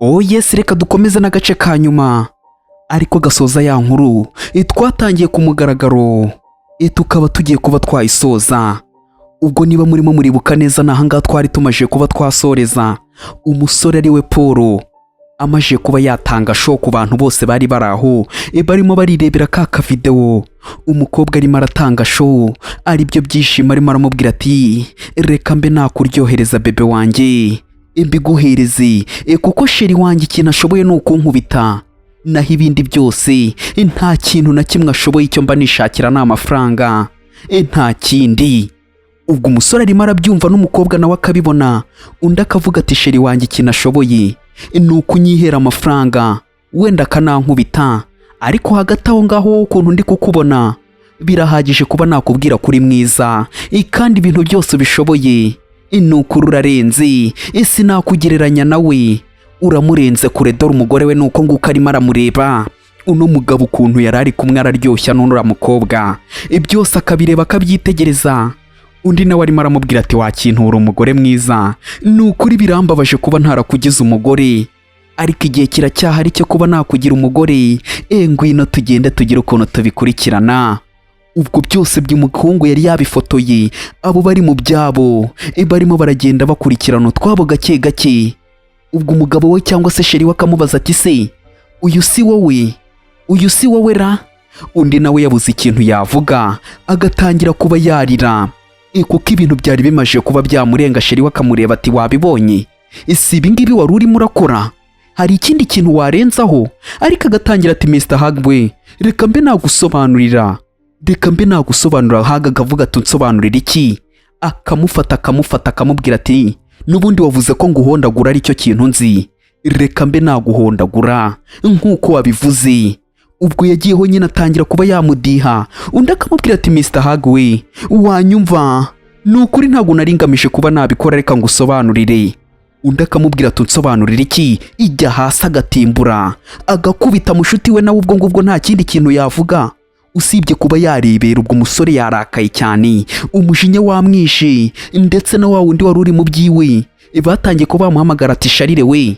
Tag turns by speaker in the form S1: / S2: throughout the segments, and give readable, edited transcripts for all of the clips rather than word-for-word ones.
S1: Oh yes, reka dukomeze n'agace ka nyuma ariko gasoza ya nkuru twatangiye ku mugaragaro tukaba tugiye kuba twayisoza. Ubwo niba murimo muribuka neza nahangaha twari tumaje kuba twasoreza umusore ari we Paul amaje kuba yatanga show ku bantu bose bari baraho barimo barirebera ka video umukobwa arimo aratanga show ari byo byishimo arimo aramubwira ati reka mbe nakuryohereza bebe wanjye mbiguhereze kuko sheri wanjye ikintu ashoboye ni ukunkubita naho ibindi byose nta kintu na kimwe ashoboye, icyo mba nishakira ni amafaranga nta kindi. Ubwo umusore arimo arabyumva n'umukobwa nawe akabibona, undi akavuga ati sheri wanjye ikintu ashoboye ni ukunyihera amafaranga wenda akanankubita, ariko hagati aho ngaho ukuntu ndi kukubona birahagije kuba nakubwira kuri mwiza kandi ibintu byose bishoboye ni ukuri urarenze, sinakugereranya nawe, uramurenze kure, dore umugore we nuko nguko arimo aramureba uno mugabo ukuntu yarari kumwe araryoshya n'ura mukobwa byose akabireba akabyitegereza. Undi nawe arimo aramubwira ati wakintura umugore mwiza, ni ukuri birambabaje kuba ntarakugize umugore, ariko igihe kiracyahari cyo kuba nakugira umugore, ngwino tugende tugire ukuntu tubikurikirana. Ubwo byose by'umukungu yari yabifotoye, abo bari mu byabo barimo baragenda bakurikirana utwabo gake gake. Ubwo umugabo we cyangwa se sheri we akamubaza ati se uyu si wowe ra? Undi nawe yabuze ikintu yavuga agatangira kuba yarira kuko ibintu byari bimaje kuba byamurenga. Sheri we akamureba ati wabibonye, si ibi ngibi wari urimo urakora, hari ikindi kintu warenzaho? Ariko agatangira ati Mr. Hagwe reka mbe nagusobanurira, Haga akavuga ati unsobanurira iki? Akamufata akamubwira ati n'ubundi wavuze ko nguhondagura ari cyo kintu nzi, reka mbe naguhondagura nk'uko wabivuze. Ubwo yagiyeho nyine atangira kuba yamudiha, undi akamubwira ati Mr. Hagwe wanyumva, ni ukuri ntabwo nari ngamije kuba nabikora, reka ngusobanurire. Undi akamubwira ati unsobanurira iki? Ijya hasi agatimbura agakubita mushuti we, nawe ubwo ngubwo nta kindi kintu yavuga usibye kuba yarebera. Ubwo umusore yarakaye cyane, umujinya wamwishe, ndetse na wa wundi wari uri mu byiwe batangiye kuba bamuhamagara ati sharire we.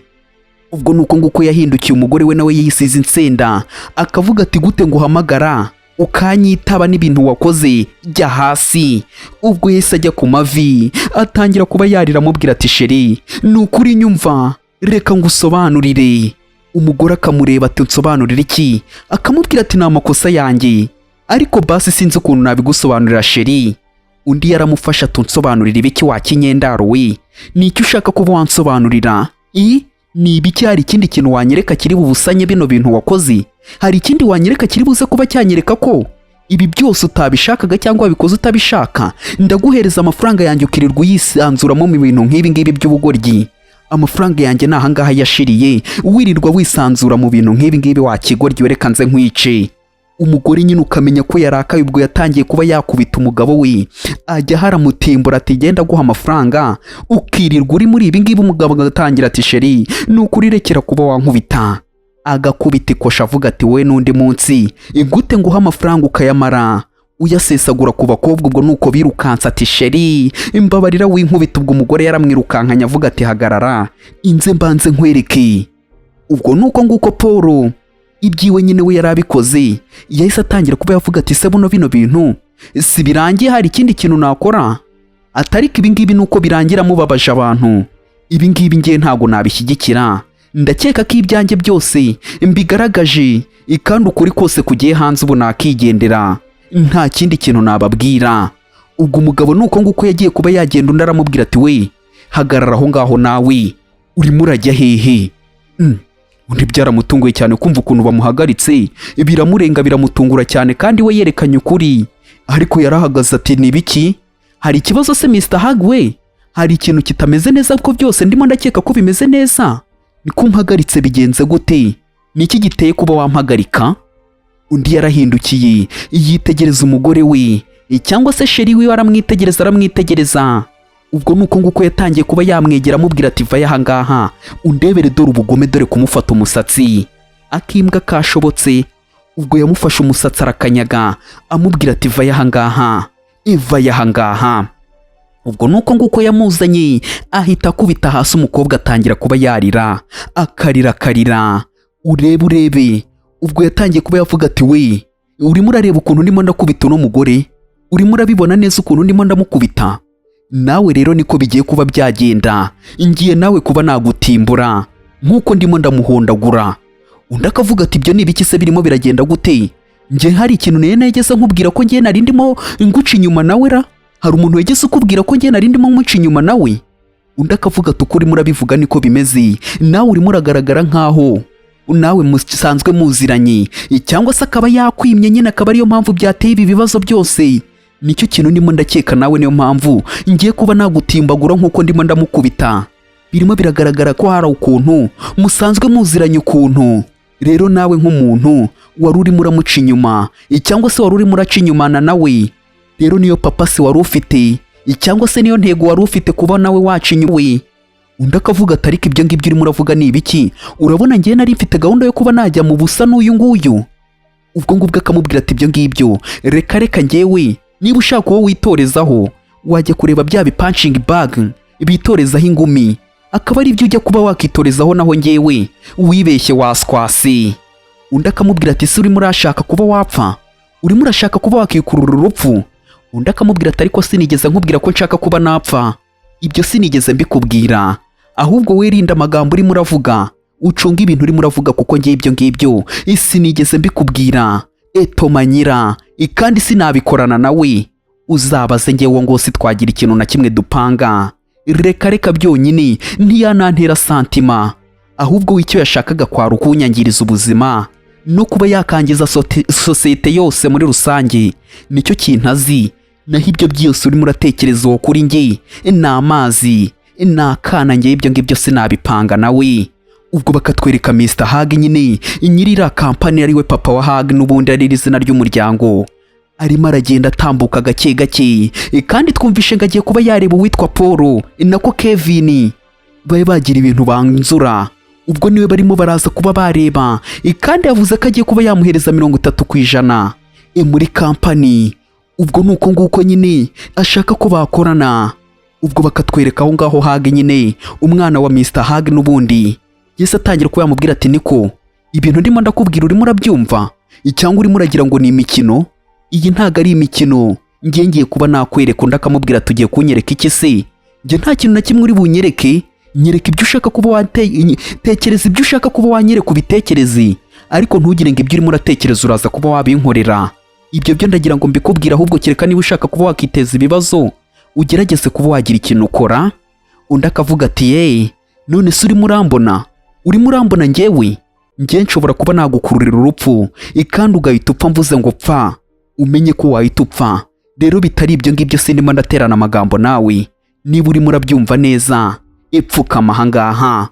S1: Ubwo nuko nguko yahindukiye umugore we nawe yisize insenda, akavuga ati gute nguhamagara ukanyitaba n'ibintu wakoze, jya hasi. Ubwo yese ajya ku mavi atangira kuba yarira amubwira ati sheri ni ukuri nyumva, reka ngusobanurire. Umugore akamureba ati unsobanurira iki? Akamubwira ati ni amakosa yanjye, ariko basi sinzi ukuntu nabigusobanurira sheri. Undi yaramufasha ati unsobanurira ibiki wa kinyendaro we, ni icyo ushaka kuba wansobanurira? Ni ibiki? Hari ikindi kintu wanyereka kiri bubusanye bino bintu wakoze? Hari ikindi wanyereka kiri buze kuba cyanyereka ko ibi byose utabishakaga cyangwa wabikoze utabishaka? Ndaguhereza amafaranga yanjye ukirirwa uyisanzuramo mu bintu nk'ibi ngibi by'ubugoryi. Amafaranga yanjye nahangaha yashiriye, wirirwa wisanzura mu bintu nk'ibi ngibi wakigoryi, reka nze nkwice. Umugore nyine ukamenya ko yarakaye. Ubwo yatangiye kuba yakubita umugabo we, ajya haramutimbura ati genda guha amafaranga ukirirwa uri muri ibi ngibi. Umugabo agatangira ati sheri ni ukuri rekera kuba wankubita. Agakubita ikosha avuga ati we n'undi munsi gute nguha amafaranga ukayamara uyasesagura ku bakobwa? Ubwo nuko birukansa ati sheri imbabarira winkubita. Ubwo umugore yaramwirukankanya avuga ati hagarara inze mbanze nkwereke. Ubwo nuko nguko Paul ibyiwe nyine we yarabikoze, yahise atangira kuba yavuga ati se buno bino bintu si birangiye, hari ikindi kintu nakora? Atariko ibi ngibi nuko birangira mubabaje abantu, ibi ngibi ngiye ntago nabishyigikira. Ndakeka ko ibyanjye byose mbigaragaje kandi ukuri kose kugiye hanze, ubu nakigendera nta kindi kintu nababwira. Ubwo umugabo nuko nguko yagiye kuba yagenda, undi aramubwira ati we hagarara aho ngaho, nawe urimo urajya hehe? Undi byaramutunguye cyane kumva ukuntu bamuhagaritse, biramurenga biramutungura cyane, kandi we yerekanye ukuri. Ariko yarahagaze ati ni biki? Hari ikibazo se Mr. Hagwe? Hari ikintu kitameze neza? Kuko byose ndimo ndakeka ko bimeze neza. Ni kumpagaritse bigenze gute? Ni iki giteye kuba wampagarika? Undi yarahindukiye yitegereza umugore we, cyangwa se sheri we aramwitegereza. Ubwo nuko nguko yatangiye kuba yamwegera amubwira ati vaye ahangaha undebere, dore ubugome, dore kumufata umusatsi. Akimbwa kashobotse. Ubwo yamufashe umusatsi arakanyaga amubwira ati vaye ahangaha. ubwo nuko nguko yamuzanye ahita akubita hasi umukobwa atangira kuba yarira akarira urebe ubwo yatangiye kuba yavuga ati we urimo urareba ukuntu ndimo ndakubita uno mugore, urimo urabibona neza ukuntu ndimo ndamukubita, nawe rero niko bigiye kuba byagenda, ngiye nawe kuba nagutimbura nkuko ndimo ndamuhondagura. Undi akavuga ati ibyo ni ibiki se birimo biragenda gute? Nge hari ikintu negeze nkubwira ko ngiye nari ndimo nguca inyuma nawe ra? Hari umuntu wegeze ukubwira ko ngiye nari ndimo nguca inyuma nawe? Undi akavuga ati ukuri murabivuga niko bimeze, nawe urimo uragaragara nkaho nawe musanzwe muziranye, cyangwa se akaba yakwimye nyine akaba ariyo mpamvu byateye ibi bibazo byose. Nicyo kintu ndimo ndakeka nawe niyo mpamvu ngiye kuba nagutimbagura nkuko ndimo ndamukubita. Birimo biragaragara ko hari ukuntu musanzwe muziranye ukuntu. Rero nawe nk'umuntu wari urimo uramuca inyuma, cyangwa se wari urimo uraca inyuma nawe, rero niyo papa se wari ufite, cyangwa se niyo ntego wari ufite kuba nawe waca inyuma. Undi akavuga ati ariko ibyo ngibyo urimo uravuga ni ibiki? Urabona ngiye nari mfite gahunda yo kuba najya mu busa n'uyu nguyu. Ubwo ngubwo akamubwira ati ibyo ngibyo reka ngewe, niba ushaka uwo witorezaho wajya kureba bya punching bag bitorezaho ingumi, akaba ari ibyo ujya kuba wakitorezaho naho ngewe wibeshye waskwasi. Undi akamubwira ati se urimo urashaka kuba wapfa? Urimo urashaka kuba wakikurura urupfu? Undi akamubwira ati ariko sinigeze nkubwira ko nshaka kuba napfa, ibyo sinigeze mbikubwira, ahubwo wirinda amagambo urimo uravuga, ucunga ibintu urimo uravuga kuko ngiye ibyo ngibyo sinigeze mbikubwira. Manyira kandi sinabikorana nawe, uzabaze ngewe ngo si twagira ikintu na kimwe dupanga. Reka byonyine ntiyanantera santima, ahubwo w'icyo yashakaga kwara ukunyangiriza ubuzima no kuba yakangiza sosiyete yose muri rusange. Nicyo kintu azi, naho ibyo byose urimo uratekereza uwo kuri nge ni amazi, ni akana nge ibyo ngibyo sinabipanga nawe. Ubwo bakatwereka Mr. Hag nyine nyirira kampani ariwe papa wa Hag n'ubundi ari izina ry'umuryango, arimo aragenda atambuka gake kandi twumvishe ngo agiye kuba yareba uwitwa Paul nako Kevin baye bagira ibintu banzura. Ubwo niwe barimo baraza kuba bareba, kandi yavuze ko agiye kuba yamuhereza 30% muri kampani. Ubwo nuko nguko nyine ashaka ko bakorana. Ubwo bakatwereka aho ngaho Hag nyine umwana wa Mr. Hag n'ubundi yese atangira kuba yamubwira ati niko ibintu ndimo ndakubwira urimo urabyumva, cyangwa urimo uragira ngo ni imikino? Iyi ntago ari imikino, ngiye kuba nakwereka. Undi akamubwira tugiye kunyereka iki se? Nge nta kintu na kimwe uri bunyereke, nyereka ibyo ushaka kuba tekereza ibyo ushaka kuba wanyereka ubitekereze, ariko ntugire ngo ibyo urimo uratekereza uraza kuba wabinkorera. Ibyo byo ndagira ngo mbikubwira, ahubwo kereka niba ushaka kuba wakiteza ibibazo ugerageze kuba wagira ikintu ukora. Undi akavuga ati none se urimo urambona ngewe nshobora kuba nagukururira urupfu, kandi ugahita upfa mvuze ngo pfa, umenye ko wahita upfa. Rero bitari ibyo ngibyo sindimo ndaterana amagambo nawe, niba urimo urabyumva neza epfukama ahangaha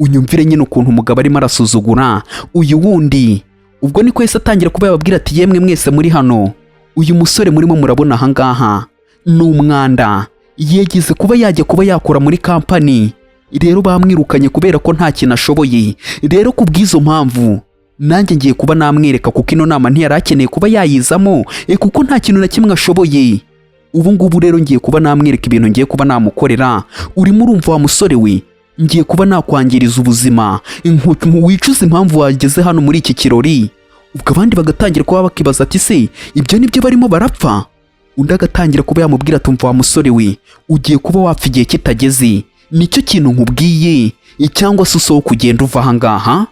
S1: unyumvire nyine ukuntu umugabo arimo arasuzugura uyu wundi. Ubwo niko yese atangira kuba yababwira ati yemwe mwese muri hano, uyu musore murimo murabona ahangaha ni umwanda, yegize kuba yajya kuba yakora muri kampani. Rero bamwirukanye kubera ko nta kintu ashoboye. Rero kubw'izo mpamvu nanjye ngiye kuba namwereka, kuko ino nama ntiyari akeneye kuba yayizamo kuko nta kintu na kimwe ashoboye. Ubu ngubu rero ngiye kuba namwereka ibintu ngiye kuba namukorera. Urimo urumva wa musore we, ngiye kuba nakwangiriza ubuzima, wicuza impamvu wageze hano muri iki kirori. Ubwo abandi bagatangira kuba bakibaza ati se ibyo nibyo barimo barapfa? Undi agatangira kuba yamubwira ati umva wa musore we, ugiye kuba wapfa igihe kitageze, nicyo kintu nkubwiye, cyangwa se usohoka kugenda uva ahangaha,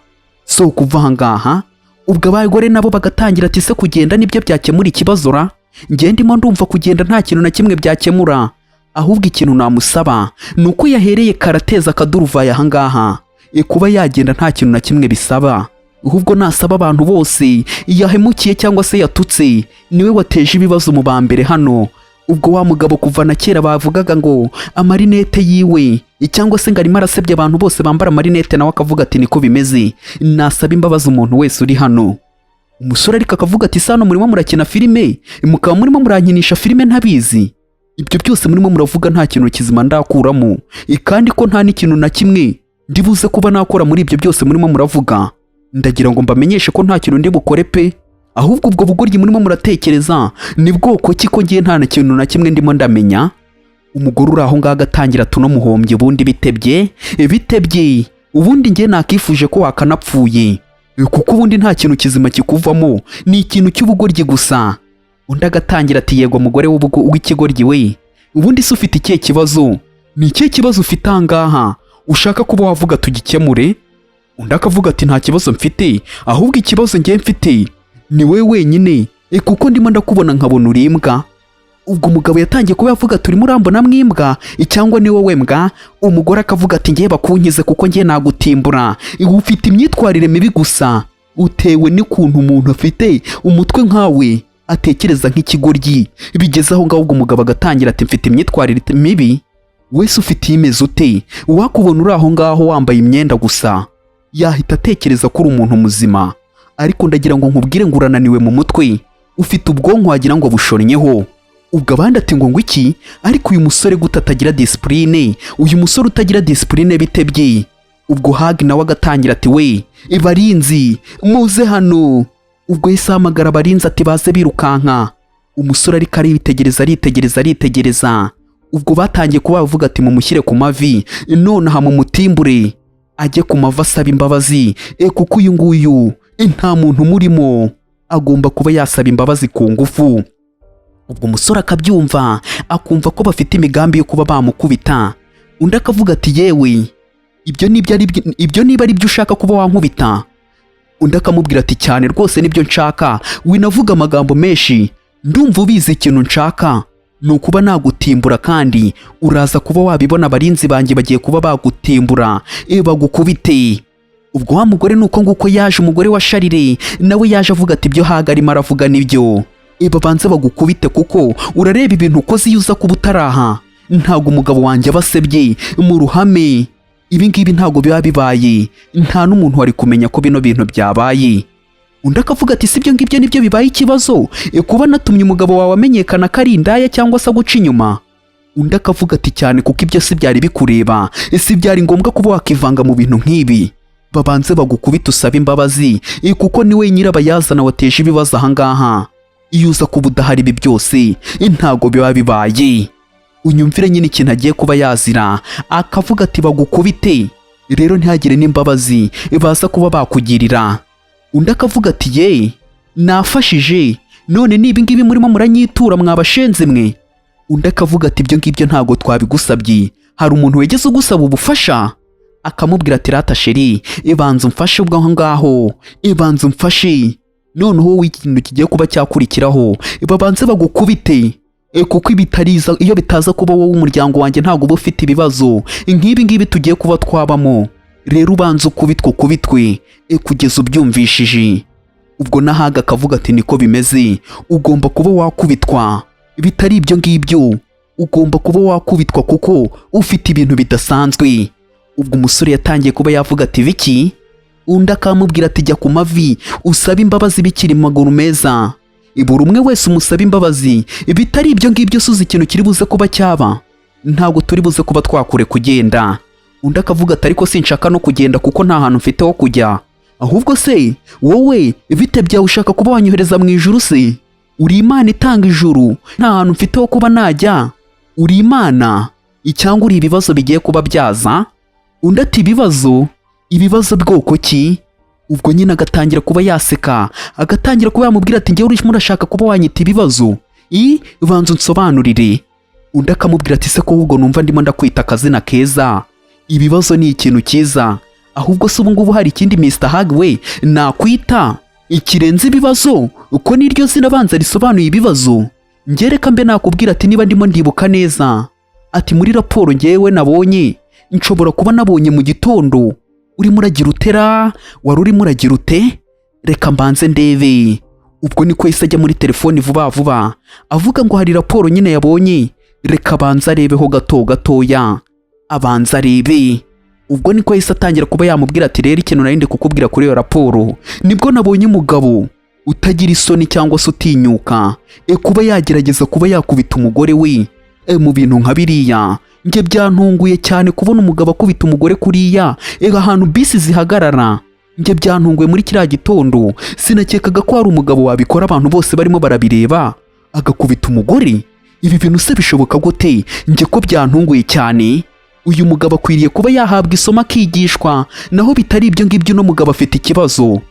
S1: sohoka uva ahangaha. Ubwo abagore nabo bagatangira ati se kugenda nibyo byakemura ikibazo ra? Nge ndimo ndumva kugenda nta kintu na kimwe byakemura, ahubwo ikintu namusaba ni uko yahereye karateza akaduruvaye ahangaha, kuba yagenda nta kintu na kimwe bisaba, ahubwo nasaba abantu bose yahemukiye cyangwa se yatutse niwe wateje ibibazo mu bambere hano. Ubwo wa mugabo kuva na kera bavugaga ngo amarinete yiwe, cyangwa se ngo arimo arasebya abantu bose bambara amarinete, nawe akavuga ati niko bimeze, nasaba imbabazi umuntu wese uri hano. Umusore ariko akavuga ati sano murimo murakina filime, mukaba murimo murankinisha filime ntabizi. Ibyo byose murimo muravuga nta kintu kizima ndakuramo, kandi ko nta n'ikintu na kimwe ndibuze kuba nakora muri ibyo byose murimo muravuga. Ndagira ngo mbamenyeshe ko nta kintu ndi bukore pe, ahubwo ubwo bugoryi murimo muratekereza ni bwoko ki ko ngiye nta kintu na kimwe ndimo ndamenya? umugore uri aho ngaho agatangira tunomuhombye ubundi bitebye ubundi njye nakifuje ko wakanapfuye kuko ubundi nta kintu kizima kikuvamo, ni ikintu cy'ubugoryi gusa. Undi agatangira ati yego mugore w'ikigoryi we, ubundi se ufite ikihe kibazo? Ni ikihe kibazo ufite ahangaha ushaka kuba wavuga tugikemure? Undi akavuga ati nta kibazo mfite, ahubwo ikibazo njye mfite ni wowe wenyine kuko ndimo ndakubona nkabona uri imbwa. Ubwo umugabo yatangiye kuba yavuga turi murambona mwimbwa cyangwa ni wowe mbwa. Umugore akavuga ati ngiye bakunkize kuko ngiye nagutimbura, ufite imyitwarire mibi gusa, utewe n'ukuntu umuntu afite umutwe nkawe atekereza nk'ikigoryi. Bigeze aho ngaho ubwo umugabo agatangira ati mfite imyitwarire mibi, wese ufite imeze ute? Wakubona uri aho ngaho wambaye imyenda gusa yahita atekereza ko uri umuntu muzima, ariko ndagira ngo nkubwire ngo urananiwe mu mutwe, ufite ubwonko wagira ngo bushonnyeho. Ubwo abandi ati ngo iki, ariko uyu musore gute atagira discipline, uyu musore utagira discipline bitebye. Ubwo Hagi nawe agatangira ati we barinzi muze hano. Ubwo yahise ahamagara abarinzi ati baze birukanka. Umusore ariko aritegereza. Ubwo batangiye kuba bavuga ati mumushyire ku mavi none aha mumutimbure ajye ku mavi asaba imbabazi kuko uyu nguyu nta muntu murimo, agomba kuba yasaba imbabazi ku ngufu. Ubwo umusore akabyumva akumva ko bafite imigambi yo kuba bamukubita. Undi akavuga ati yewe ibyo niba ari byo ushaka kuba wankubita. Undi akamubwira ati cyane rwose nibyo nshaka, winavuga amagambo menshi, ndumva ubizi ikintu nshaka ni ukuba nagutimbura kandi uraza kuba wabibona abarinzi banjye bagiye kuba bagutimbura bagukubite. Ubwo wa mugore nuko nguko yaje, umugore wa Sharire nawe yaje avuga ati ibyo Haga arimo aravuga nibyo, babanze bagukubite kuko urareba ibintu ukoze iyo uza kuba utaraha. Ntago umugabo wanjye abasebye mu ruhame, ibi ngibi ntago biba bibaye, nta n'umuntu wari kumenya ko bino bintu byabaye. Undi akavuga ati sibyo ngibyo nibyo bibaye ikibazo, kuba natumye umugabo wawe amenyekana ko ari indaya cyangwa se guca inyuma. Undi akavuga ati cyane kuko ibyo si byari bikureba, si byari ngombwa kuba wakivanga mu bintu nk'ibi. Babanze bagukubita usaba imbabazi kuko ni we nyirabayazana wateje ibibazo ahangaha. Iyo uza kuba udahari ibi byose ntago biba bibaye. Unyumvire nyine ikintu agiye kuba yazira, akavuga ati bagukubite rero ntihagire n'imbabazi baza kuba bakugirira. Undi akavuga ati ye nafashije none niba ngibi murimo muranyitura mwabashenze mwe. Undi akavuga ati ibyo ngibyo ntago twabigusabye, hari umuntu wegeze ugusaba ubufasha? Akamubwira ati rata sheri banza umfashe ubwo aho ngaho, banza umfashe noneho w'ikintu kigiye kuba cyakurikiraho babanze bagukubite kuko iyo bitaza kuba wowe umuryango wanjye ntago uba ufite ibibazo nk'ibi ngibi tugiye kuba twabamo. Rero ubanza ukubitwe kugeza ubyumvishije. Ubwo nahaga akavuga ati niko bimeze, ugomba kuba wakubitwa, bitari ibyo ngibyo ugomba kuba wakubitwa kuko ufite ibintu bidasanzwe. Ubwo umusore yatangiye kuba yavuga ati biki? Undi akamubwira ati jya ku mavi usaba imbabazi bikiri maguru meza, buri umwe wese umusaba imbabazi, bitari ibyo ngibyo suza ikintu kiri buze kuba cyaba, ntabwo turi buze kuba twakure kugenda. Undi akavuga ati ariko sinshaka no kugenda kuko nta hantu mfite ho kujya. Ahubwo se wowe bite byawe ushaka kuba wanyohereza mu ijuru se? Uri Imana itanga ijuru, nta hantu mfite ho kuba najya? Uri Imana cyangwa uri ibibazo bigiye kuba byaza? Undi ati ibibazo bwoko ki? Ubwo nyine agatangira kuba yaseka, agatangira kuba yamubwira ati njyewe urimo urashaka kuba wanyita ibibazo? Banza unsobanurire. Undi akamubwira ati se ko ahubwo numva ndimo ndakwita akazina keza, ibibazo ni ikintu cyiza, ahubwo se ubu ngubu hari ikindi Mr. Hag we nakwita ikirenze ibibazo uko niryo zina banza risobanuye ibibazo? Ngereka mbe nakubwira ati niba ndimo ndibuka neza ati muri raporo ngewe nabonye nshobora kuba nabonye mu gitondo urimo uragira utera, wari urimo uragira ute? Reka mbanze ndebe. Ubwo niko yahise ajya muri telefoni vuba avuga ngo hari raporo nyine yabonye, reka abanza arebeho gatoya, abanza arebe. Ubwo niko yahise atangira kuba yamubwira ati rero ikintu narinde kukubwira kuri iyo raporo, nibwo nabonye umugabo utagira isoni cyangwa se utinyuka kuba yagerageza kuba yakubita umugore we mu bintu nka biriya. Nge byantunguye cyane kubona umugabo akubita umugore kuriya ahantu bisi zihagarara. Nge byantunguye muri kiriya gitondo, sinakekaga ko hari umugabo wabikora abantu bose barimo barabireba agakubita umugore. ibi bintu se bishoboka gute? Njye ko byantunguye cyane. Uyu mugabo akwiriye kuba yahabwa isomo akigishwa, naho bitari ibyo ngibyo uno mugabo afite ikibazo.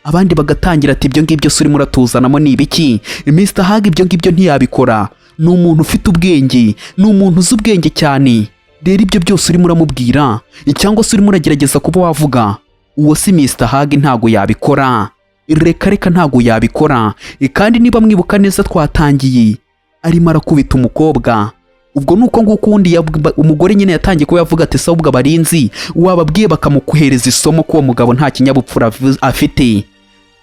S1: Abandi bagatangira ati ibyo ngibyo se urimo uratuzanamo ni ibiki? Mr. Hag ibyo ngibyo ntiyabikora, ni umuntu ufite ubwenge, ni umuntu uzi ubwenge cyane. Rero ibyo byose urimo uramubwira cyangwa se urimo uragerageza kuba wavuga, uwo si Mr. Hag ntago yabikora. Reka ntago yabikora. Kandi niba mwibuka neza twatangiye arimo arakubita umukobwa, ubwo nuko nguko undi umugore nyine yatangiye kuba yavuga ati se ubwo abarinzi wababwiye bakamukuhereza isomo ko uwo mugabo nta kinyabupfura afite.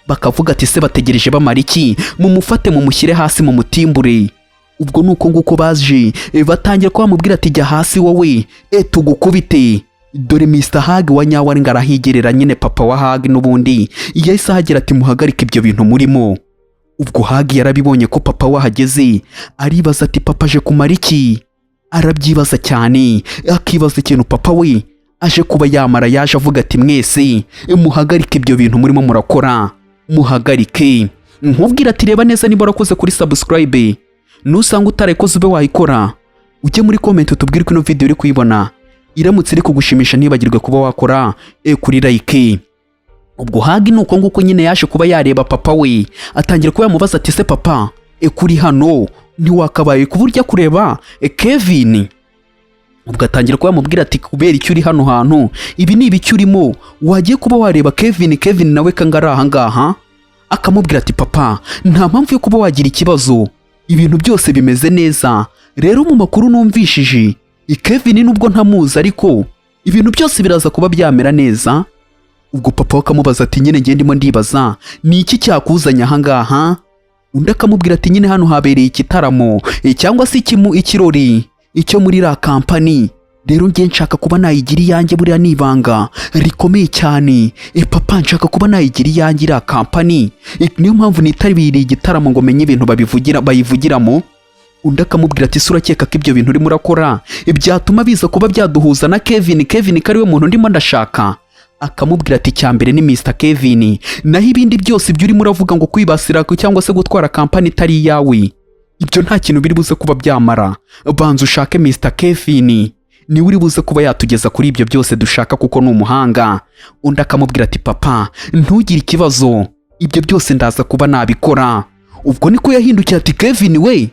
S1: Bakavuga ati se bategereje bamara iki? Mumufate mumushyire hasi mu mutimbure. Ubwo nuko nguko baje batangira ko bamubwira ati jya hasi wowe tugukubite. Dore Mr. Hag wa nyawe ari ngarahigerera nyine papa wa Hag n'ubundi yahise ahagira ati muhagarike ibyo bintu murimo. Ubwo Hag yarabibonye ko papa wahageze, aribaza ati papa aje kumara iki? Arabyibaza cyane, akibaza ikintu papa we aje kuba yamara. Yaje avuga ati mwese muhagarike ibyo bintu murimo murakora, muhagarike. Nkubwira ati reba neza niba warakoze kuri subscribe, nusanga utarayikoze ube wayikora, ujye muri comment utubwire ko ino video uri kuyibona iramutse iri kugushimisha, ntibagirwe kuba wakora kuri like. Ubwo Hag nuko nguko nyine yaje kuba yareba papa we, atangira kuba yamubaza ati se papa kuri hano ntiwakabaye kuburya kureba Kevin? Ubwo atangira kuba yamubwira ati kubera icyo uri hano hantu, ibi ni ibiki urimo, wagiye kuba wareba Kevin nawe kangara aha ngaha. Akamubwira ati papa nta mpamvu yo kuba wagira ikibazo, ibintu byose bimeze neza. Rero mu makuru numvishije Kevin nubwo ntamuzi ariko ibintu byose biraza kuba byamera neza. Ubwo papa akamubaza ati nyine ngiye ndimo ndibaza ni iki cyakuzanya aha ngaha? Undi akamubwira ati nyine hano habereye igitaramo cyangwa se ikirori icyo muri la company. Rero ngiye nshaka kuba nayigira iyanjye, buriya nibanga rikomeye cyane. Papa nshaka kuba nayigira iyanjye la company, niyo mpamvu nitabiriye igitaramo ngo menye ibintu bayivugiramo. Undi akamubwira ati se urakeka ko ibyo bintu urimo urakora byatuma biza kuba byaduhuza na Kevin ko ari we muntu ndimo ndashaka? Akamubwira ati cyambere ni Mr. Kevin, naho ibindi byose ibyo urimo uravuga ngo kwibasira cyangwa se gutwara company itari iyawe, ibyo nta kintu biri buze kuba byamara. Banza ushake Mr. Kevin, niwe uri buze kuba yatugeza kuri ibyo byose dushaka kuko ni umuhanga. Undi akamubwira ati papa ntugire ikibazo, ibyo byose ndaza kuba nabikora. Ubwo niko yahindukiye ati Kevin we,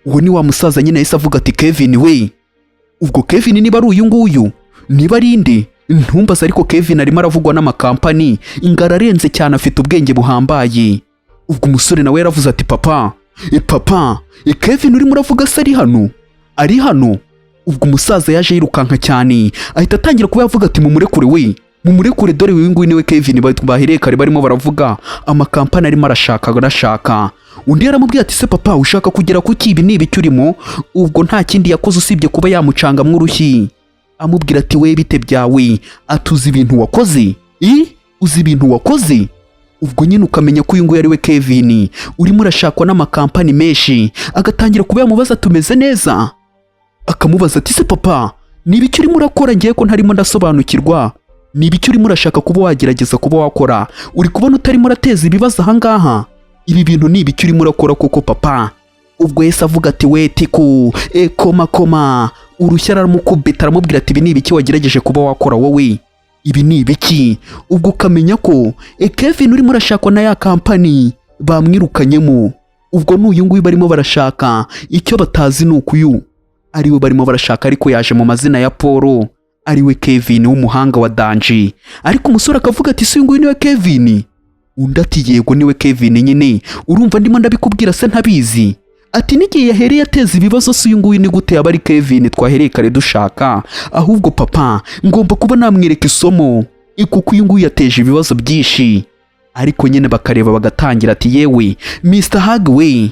S1: uwo ni wa musaza nyine yahise avuga ati Kevin we. Ubwo Kevin niba ari uyu nguyu, niba ari indi ntumbaza, ariko Kevin arimo aravugwa n'amakampani ingararenze cyane, afite ubwenge buhambaye. Ubwo umusore nawe yaravuze ati papa Kevin urimo uravuga se ari hano? Ubwo umusaza yaje yirukanka cyane, ahita atangira kuba yavuga ati mumurekure dore uyu nguyu niwe Kevin bahereye kare barimo baravuga amakampani arimo arashaka. Undi yaramubwiye ati se papa ushaka kugera kuki? Ibi ni ibiki urimo? Ubwo nta kindi yakoze usibye kuba yamucangamwe urushyi, amubwira ati we bite byawe, atuzi ibintu wakoze? Uzi ibintu wakoze? Ubwo nyine ukamenya ko uyu nguyu ari we Kevin urimo urashakwa n'amakampani menshi. Agatangira kuba yamubaza tumeze neza, akamubaza ati se papa ni ibiki urimo urakora? Ngiye ko ntarimo ndasobanukirwa, ni ibiki urimo urashaka kuba wagerageza kuba wakora? Uri kubona utarimo urateza ibibazo aha ngaha? Ibi bintu ni ibiki urimo urakora koko papa? Ubwo yese avuga ati we tiku koma urushya aramukubita, aramubwira ati ibi ni ibiki wagerageje kuba wakora wowe? Ibi ni ibiki? Ubwo ukamenya ko Kevin urimo urashakwa na ya company bamwirukanyemo. Ubwo n'uyu nguyu barimo barashaka, icyo batazi ni uyu ariwe barimo barashaka, ariko yaje mu mazina ya Paul, ariwe Kevin w'umuhanga wa danje. Ariko umusore akavuga ati si uyu nguyu niwe Kevin? Undi ati yego niwe Kevin nyine, urumva ndimo ndabikubwira se ntabizi? Ati nigiye yahereye ateza ibibazo, si uyu nguyu ni gute yaba ari Kevin twahereye kare dushaka? Ahubwo papa ngomba kuba namwereka isomo, kuko uyu nguyu yateje ibibazo byinshi. Ariko nyine bakareba bagatangira ati yewe Mr. Hag we,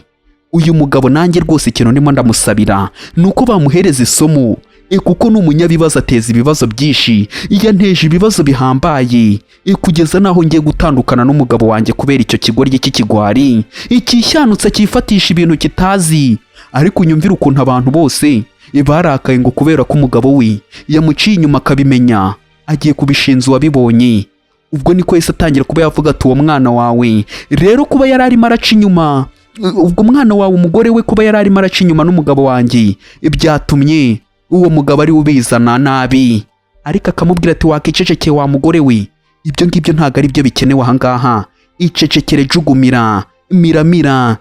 S1: uyu mugabo nanjye rwose ikintu ndimo ndamusabira nuko bamuhereza isomo, kuko ni umunyabibazo, ateza ibibazo byinshi, yanteje ibibazo bihambaye, kugeza naho ngiye gutandukana n'umugabo wanjye kubera icyo kigoryi cy'ikigwari ikishanutse cyifatisha ibintu kitazi. Ariko unyumvira ukuntu abantu bose barakaye ngo kubera ko umugabo we yamuciye inyuma akabimenya, agiye kubishinza uwabibonye. Ubwo niko yese atangira kuba yavuga ati uwo mwana wawe rero kuba yari arimo araca inyuma ubwo umwana wawe umugore we kuba yari arimo araca inyuma n'umugabo wanjye byatumye uwo mugabo ari ubizana nabi. Ariko akamubwira ati wakicecekeye wa mugore we, ibyo ngibyo ntabwo ari byo bikenewe ahangaha, icecekere jugumira miramira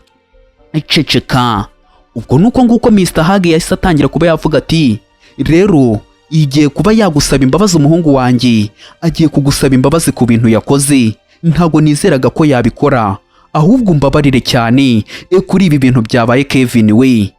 S1: iceceka. Ubwo nuko nguko Mr. Hage yahise atangira kuba yavuga ati rero igiye kuba yagusaba imbabazi umuhungu wanjye, agiye kugusaba imbabazi ku bintu yakoze, ntabwo nizeraga ko yabikora, ahubwo umbabarire cyane kuri ibi bintu byabaye Kevin we.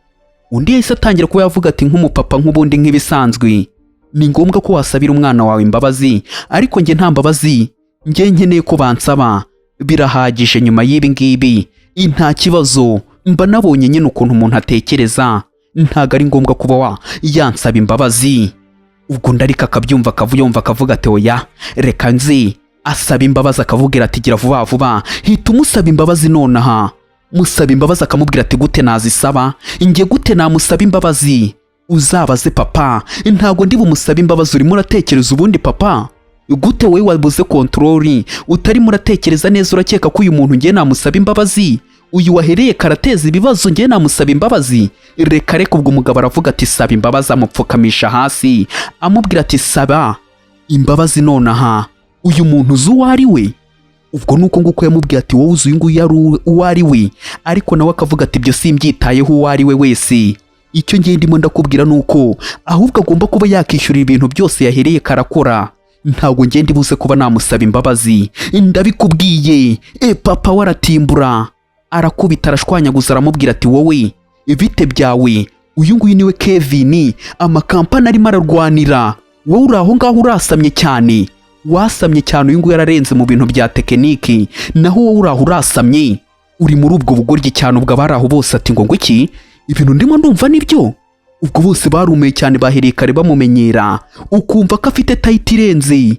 S1: Undi yahise atangira kuba yavuga ati nk'umupapa nk'ubundi nk'ibisanzwe ni ngombwa ko wasabira umwana wawe imbabazi, ariko njye nta mbabazi njye nkeneye ko bansaba, birahagije nyuma y'ibi ngibi nta kibazo, mba nabonye nyine ukuntu umuntu atekereza, ntago ari ngombwa kuba yansaba imbabazi. Ubwo ndarika akabyumva akavuga ati oya reka nzi asaba imbabazi, akavugira ati gira vuba vuba hita umusaba imbabazi nonaha. Musaba imbabazi akamubwira ati gute nazisaba, njye gute namusaba imbabazi, uzabaze papa, ntago ndi bumusaba imbabazi. Urimo uratekereza ubundi papa gute wowe wabuze kontroli, utarimo uratekereza neza, urakeka ko uyu muntu ngiye namusaba imbabazi, uyu wahereye karateza ibibazo ngiye namusaba imbabazi? Reka reka. Ubwo umugabo aravuga ati saba imbabazi, amupfukamisha hasi amubwira ati saba imbabazi nonaha, uyu muntu uzi uwo ari we? Ubwo nuko nguko yamubwiye ati wowe uzi uyu nguyu yari uwo ari we, ariko nawe akavuga ati ibyo simbyitayeho uwo ari we wese, icyo ngiye ndimo ndakubwira nuko ahubwo agomba kuba yakishyurira ibintu byose yahereye karakora, ntabwo ngiye ndibuze kuba namusaba imbabazi, ndabikubwiye. Papa waratimbura arakubita arashwanyaguza, aramubwira ati wowe bite byawe, uyu nguyu niwe Kevin amakampani arimo ararwanira, wowe uri aho ngaho urasamye cyane, wasamye cyane, uyu nguyu yararenze mu bintu bya tekiniki, naho wowe uri aho urasamye, uri muri ubwo bugoryi cyane. Ubwo abari aho bose ati ngo iki ibintu ndimo ndumva nibyo. Ubwo bose barumeye cyane, bahereye kare bamumenyera, ukumva ko afite tayiti irenze,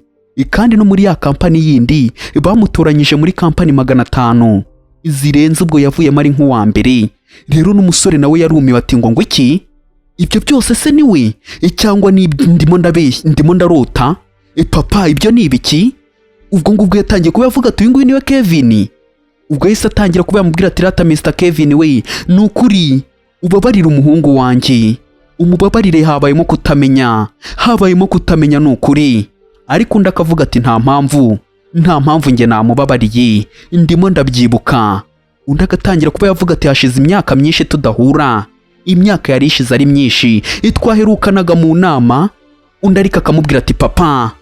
S1: kandi no muri ya kampani yindi bamutoranyije muri kampani 500 zirenze, ubwo yavuyemo ari nk'uwa mbere. Rero n'umusore nawe yarumiwe ati ngo iki ibyo byose se niwe cyangwa ndimo ndarota? Papa ibyo ni ibiki? Ubwo ngubwo yatangiye kuba yavuga ati uyu nguyu niwe Kevin. Ubwo yahise atangira kuba yamubwira ati rata Mr. Kevin we, nukuri ubabarira umuhungu wanjye, umubabarire, habayemo kutamenya nukuri. Ariko undi akavuga ati nta mpamvu njye namubabariye, ndimo ndabyibuka. Undi agatangira kuba yavuga ati hashize imyaka myinshi tudahura, imyaka yari ishize ari myinshi, twaherukanaga mu nama. Undi ariko akamubwira ati papa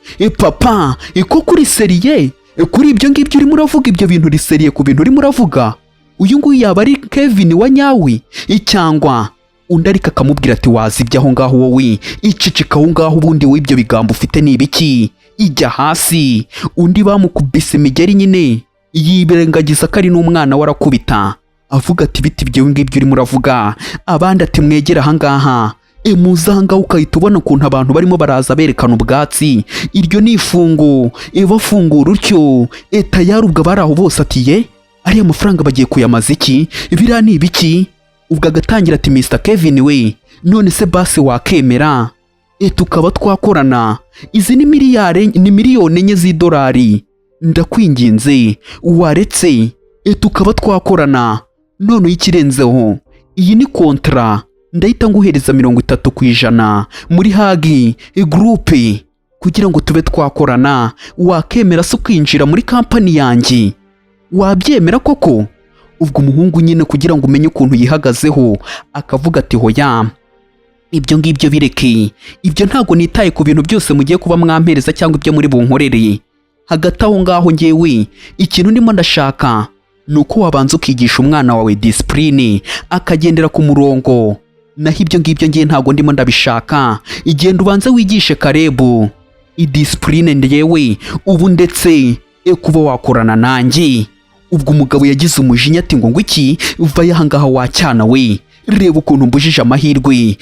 S1: ko kuri seriye kuri ibyo ngibyo urimo uravuga, ibyo bintu riseriye ku bintu urimo uravuga, uyu nguyu yaba ari Kevin wa nyawe cyangwa? Undi ariko akamubwira ati wazibye aho ngaho wowe, iceceka aho ngaho, ubundi wowe ibyo bigambo ufite ni ibiki, ijya hasi. Undi bamukubise imigeri nyine, yibirengagiza ko ari n'umwana warakubita, avuga ati biti ibyo ngibyo urimo uravuga. Abandi ati mwegera aha ngaha, muzanga ukahita ubona ukuntu abantu barimo baraza berekana ubwatsi, iryo ni ifungo, bafungura utyo tayari. Ubwo abari aho bose ati ye ariya mafaranga bagiye kuyamaza iki, biriya ni ibiki? Ubwo agatangira ati Mr. Kevin we, none se basi wakemera tukaba twakorana, izi ni miliyoni 4 z'idolari, ndakwinginze waretse tukaba twakorana, none ikirenzeho iyi ni kontra, ndahita nguhereza 30% muri Hagi groupe kugira ngo tube twakorana, wakemera se ukinjira muri kampani yanjye, wabyemera koko? Ubwo umuhungu nyine kugira ngo umenye ukuntu yihagazeho akavuga ati hoya ibyo ngibyo bireke, ibyo ntago nitaye ku bintu byose mugiye kuba mwampereza cyangwa ibyo muri bunkorere. Hagati aho ngaho ngewe ikintu ndimo ndashaka nuko wabanza ukigisha umwana wawe discipline, akagendera ku murongo, naho ibyo ngibyo ngiye ntago ndimo ndabishaka. Igenda ubanza wigishe Karebu idiscipline ndewe ubu ndetse kuba wakorana nanjye. Ubwo umugabo yagize umujinya ati ngo iki uva yahangaha wacyana we, reba ukuntu mbujije amahirwe.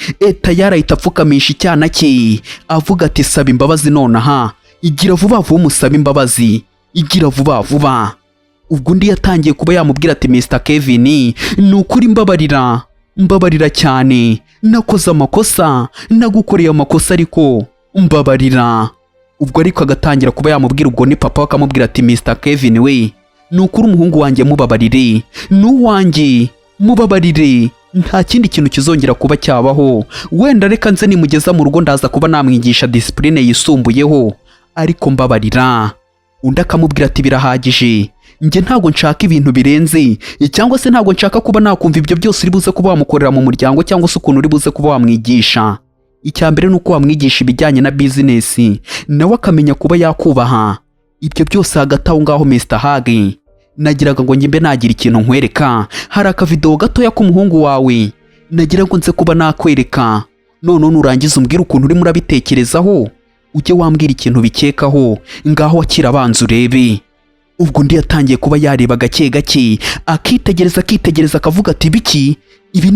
S1: Yarahita apfukamisha icyana cye avuga ati saba imbabazi nonaha, igira vuba vuba umusaba imbabazi, igira vuba vuba. Ubwo undi yatangiye kuba yamubwira ati Mr. Kevin nukuri mbabarira cyane, nakoze amakosa, nagukoreye amakosa ariko mbabarira. Ubwo ariko agatangira kuba yamubwira, ubwo ni papa akamubwira ati Mr. Kevin we, nukuri umuhungu wanjye mubabarire, n'uwanjye mubabarire, nta kindi kintu kizongera kuba cyabaho, wenda reka nze nimugeza mu rugo ndaza kuba namwigisha discipline yisumbuyeho, ariko mbabarira. Undi akamubwira ati birahagije, njye ntabwo nshaka ibintu birenze, cyangwa se ntabwo nshaka kuba nakumva ibyo byose uri buze kuba wamukorera mu muryango cyangwa se ukuntu uri buze kuba wamwigisha. Icyambere nuko wamwigisha ibijyanye na business, nawe akamenya kuba yakubaha. Ibyo byose hagati aho ngaho Mr. Hage, nagiraga ngo njye nagira ikintu nkwereka. Hari akavideo gatoya k'umuhungu wawe nagira ngo nze kuba nakwereka, none nurangiza umbwira ukuntu uri murabitekerezaho, ujye wambwira ikintu bikekaho, ngaho akira abanza urebe. Ubwo ndi yatangiye kuba yareba gake gake, akitegereza akavuga ati biki ibi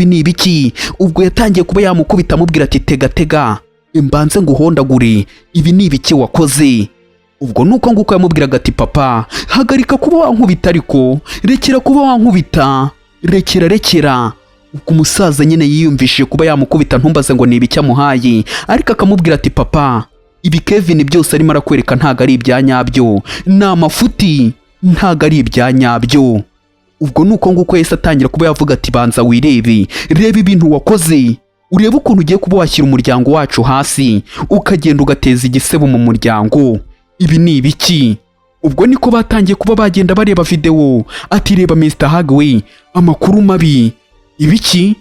S1: ni ibiki. Ubwo yatangiye kuba yamukubita amubwira ati tega mbanze nguhondagure, ibi ni ibiki wakoze. Ubwo nuko nguko yamubwiraga ati papa hagarika kuba wankubita, ariko rekera kuba wankubita, rekera. Ubwo umusaza nyine yiyumvishije kuba yamukubita, ntumbaze ngo ni ibiki amuhaye, ariko akamubwira ati papa ibi Kevin byose arimo arakwereka ntago ari ibya nyabyo, ni amafuti, ntago ari ibya nyabyo. Ubwo nuko nguko yese atangira kuba yavuga ati banza wirebe, reba ibintu wakoze, urebe ukuntu ugiye kuba washyira umuryango wacu hasi, ukagenda ugateza igisebo mu muryango, ibi ni ibiki. Ubwo niko batangiye kuba bagenda bareba video, ati reba Mr. Hage, amakuru mabi, ibiki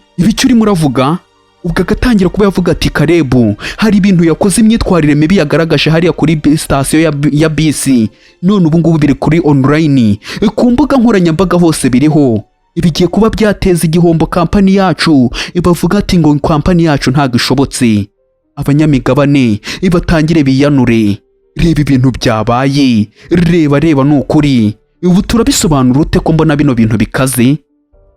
S1: urimo uravuga. Ubwo agatangira kuba yavuga ati Karebu hari ibintu yakoze, imyitwarire mibi yagaragaje hariya kuri station ya bisi, none ubu ngubu biri kuri online ku mbuga nkoranyambaga hose biriho, bigiye kuba byateza igihombo kampani yacu. Bavuga ati ngo kampani yacu ntago ishobotse, abanyamigabane batangire biyanure. Reba ibintu byabaye, reba nukuri, ubu turabisobanura ute ko mbona bino bintu bikaze.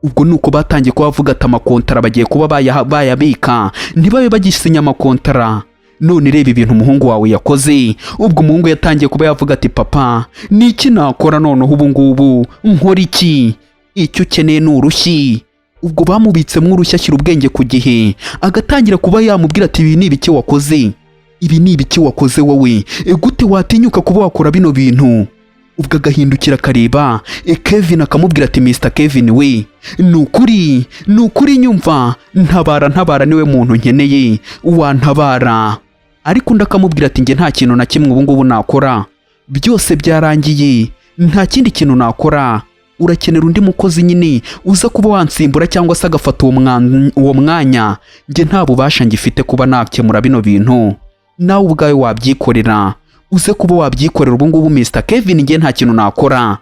S1: Ubwo nuko batangiye kuba bavuga ati amakontara bagiye kuba bayabika, ntibabe bagisinya amakontara. None reba ibintu umuhungu wawe yakoze. Ubwo umuhungu yatangiye kuba yavuga ati papa niki nakora noneho ubu ngubu, nkora iki? Icyo ukeneye ni urushyi. Ubwo bamubitsemo urushyi ashyira ubwenge ku gihe, agatangira kuba yamubwira ati ibi ni ibiki wakoze, ibi ni ibiki wakoze wowe, gute watinyuka kuba wakora bino bintu. Ubwo agahindukira akareba Kevin akamubwira ati Mr. Kevin we, nukuri nyumva, ntabara niwe muntu nkeneye, wantabara. Ariko undi akamubwira ati njye nta kintu na kimwe ubu ngubu nakora, byose byarangiye, nta kindi kintu nakora. Urakenera undi mukozi nyine uza kuba wansimbura cyangwa se agafata uwo mwanya, njye nta bubasha ngifite kuba nakemura bino bintu, nawe ubwawe wabyikorera, uze kuba wabyikorera ubu ngubu Mr. Kevin, njye nta kintu nakora.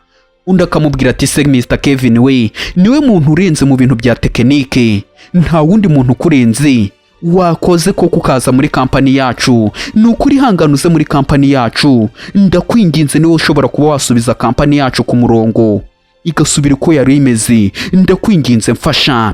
S1: Undi akamubwira ati se Mr. Kevin we, niwe muntu urenze mu bintu bya tekinike, nta wundi muntu ukurenze, wakoze koko ukaza muri kampani yacu, nukuri hanganuze muri kampani yacu, ndakwinginze niwe ushobora kuba wasubiza kampani yacu ku murongo igasubira uko yari imeze, ndakwinginze mfasha.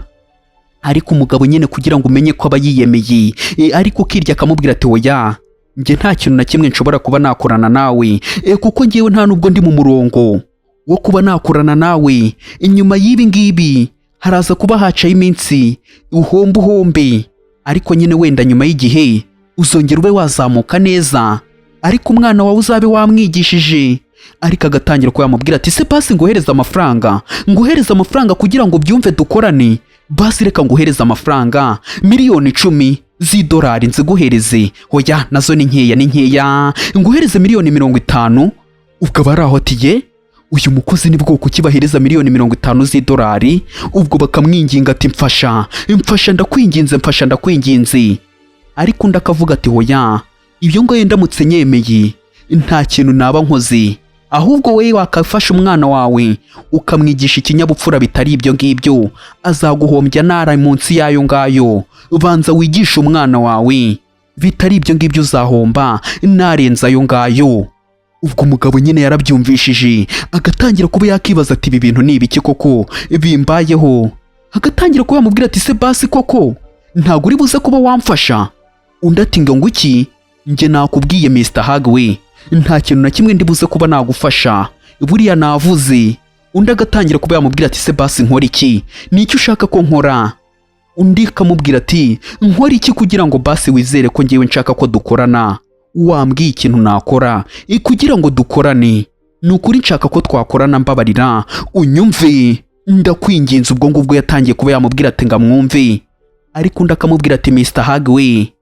S1: Ariko umugabo nyine kugira ngo umenye ko aba yiyemeye, ariko kirya akamubwira ati oya, njye nta kintu na kimwe nshobora kuba nakorana nawe, kuko njyewe nta nubwo ndi mu murongo wo kuba nakorana nawe. Inyuma y'ibi ngibi haraza kuba hacaye iminsi uhombe, ariko nyine wenda nyuma y'igihe uzongera ube wazamuka neza, ariko umwana wawe uzabe wamwigishije. Ariko agatangira ko yamubwira ati se basi ngohereza amafaranga kugira ngo byumve dukorane, basi reka ngohereza amafaranga miliyoni 10 z'idolari nziguhereze. Oya nazo ni nkeya, nguhereze miliyoni 50. Ubwo baraho atiye uyu mukozi ni bwoko kibahereza miliyoni 50 z'idolari. Ubwo bakamwinginga ati mfasha ndakwinginze. Ariko ndakavuga ati oya, ibyo ngo ndamutse nyemeye nta kintu naba nkoze, ahubwo we wakafasha umwana wawe ukamwigisha ikinyabupfura bitari ibyo ngibyo, azaguhombya nara munsi yayo ngayo. Banza wigisha umwana wawe, bitari ibyo ngibyo uzahomba narenza ayo ngayo. Ubwo umugabo nyine yarabyumvishije, agatangira kuba yakibaza ati ibi bintu ni ibiki koko bimbayeho. Agatangira kuba yamubwira ati se basi koko ntago uri buze kuba wamfasha. Undi ati ngo iki, njye nakubwiye Mr. Hage we, nta kintu na kimwe ndi buze kuba nagufasha, buriya navuze. Undi agatangira kuba yamubwira ati se basi nkora iki, nicyo ushaka ko nkora? Undi akamubwira ati nkora iki kugira ngo basi wizere ko ngewe nshaka ko dukorana? Wambwiye ikintu nakora kugira ngo dukorane, nukuri nshaka ko twakorana, mbabarira unyumve, ndakwinginze. Ubwo ngubwo yatangiye kuba yamubwira ati ngamwumve, ariko undi akamubwira ati Mr. Hagwe,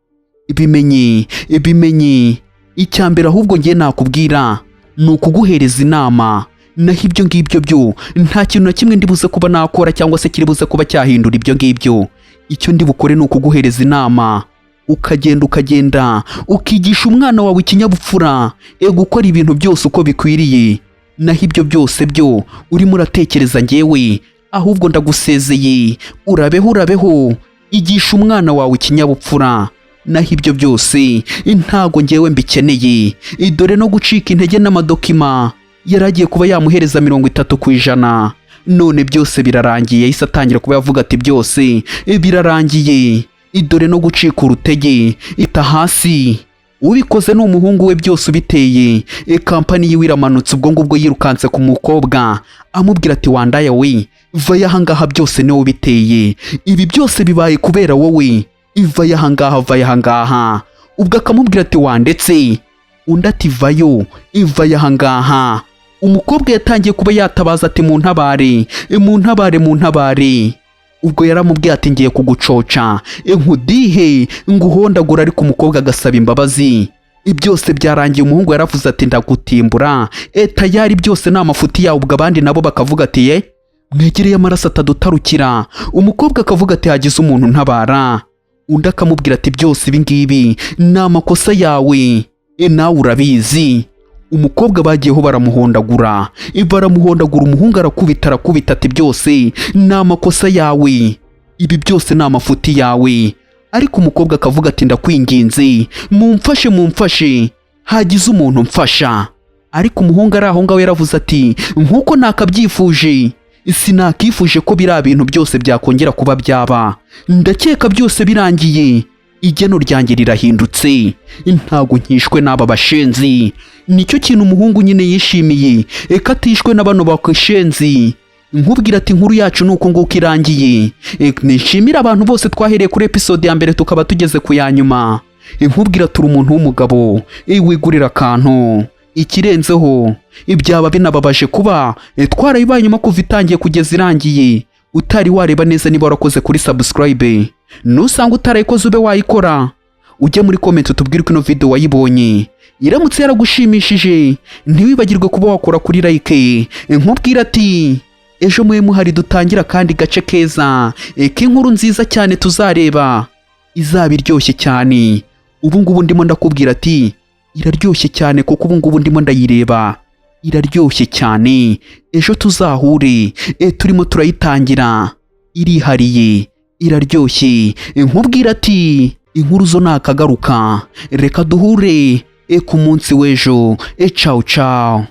S1: bimenye icya mbere ahubwo ngiye nakubwira ni ukuguhereza inama, naho ibyo ngibyo byo nta kintu na kimwe ndibuze kuba nakora cyangwa se kiribuze kuba cyahindura ibyo ngibyo. Icyo ndi bukore ni ukuguhereza inama, ukagenda ukigisha umwana wawe ikinyabupfura, gukora ibintu byose uko bikwiriye. Naho ibyo byose byo urimo uratekereza ngewe, ahubwo ndagusezeye, urabeho, igisha umwana wawe ikinyabupfura. Naho ibyo byose ntago ngewe mbikeneye. Dore no gucika intege n'amadokima yaragiye kuba yamuhereza 30%, none byose birarangiye. Yahise atangira kuba yavuga ati byose birarangiye, dore no gucika urutege ita hasi. Ubikoze ni umuhungu we, byose ubiteye kampani yiwe iramanutse. Ubwo ngubwo yirukanse ku mukobwa amubwira ati wandaya we, va yahangaha, byose niwe ubiteye, ibi byose bibaye kubera wowe, va yahangaha. Ubwo akamubwira ati wandetse, undi ati vayo, va yahangaha. Umukobwa yatangiye kuba yatabaza ati muntabare. Ubwo yaramubwiye ati ngiye kugucoca, nkudihe nguhondagura, ariko umukobwa agasaba imbabazi. Byose byarangiye, umuhungu yaravuze ati ndagutimbura, tayari byose ni amafuti yawe. Ubwo abandi nabo bakavuga ati mwegereye amaraso atadutarukira. Umukobwa akavuga ati hagize umuntu ntabara. Undi akamubwira ati byose ibi ngibi ni amakosa yawe, nawe urabizi. Umukobwa bagiyeho baramuhondagura, umuhungu arakubita ati byose ni amakosa yawe, ibi byose ni amafuti yawe. Ariko umukobwa akavuga ati ndakwinginze, mumfashe, hagize umuntu mfasha. Ariko umuhungu ari aho ngaho yaravuze ati nkuko nakabyifuje, sinakifuje ko biriya bintu byose byakongera kuba byaba. Ndakeka byose birangiye, igeno ryanjye rirahindutse, ntago nkishwe n'aba bashenzi. Nicyo kintu umuhungu nyine yishimiye, atishwe n'abano bakashenzi. Nkubwira ati inkuru yacu nuko nguko irangiye. Nishimira abantu bose twahereye kuri episode ya mbere tukaba tugeze ku ya nyuma. Nkubwira turi umuntu w'umugabo, wigurira akantu. Ikirenzeho ibyaba binababaje kuba twarayibaye nyuma kuva itangiye kugeza irangiye. Utari wareba neza niba warakoze kuri subscribe, nusanga utarayikoze ube wayikora. Ujye muri comment utubwire ko ino video wayibonye, iramutse yaragushimishije ntiwibagirwe kuba wakora kuri like. Nkubwira ati ejo muhari dutangira kandi gace keza k'inkuru nziza cyane tuzareba, izaba iryoshye cyane. Ubu ngubu ndimo ndakubwira ati iraryoshye cyane, kuko ubu ngubu ndimo ndayireba, iraryoshye cyane. Ejo tuzahure, turimo turayitangira, irihariye, iraryoshye. Nkubwira ati inkuru zo nakagaruka, reka duhure ku munsi w'ejo. Ciao.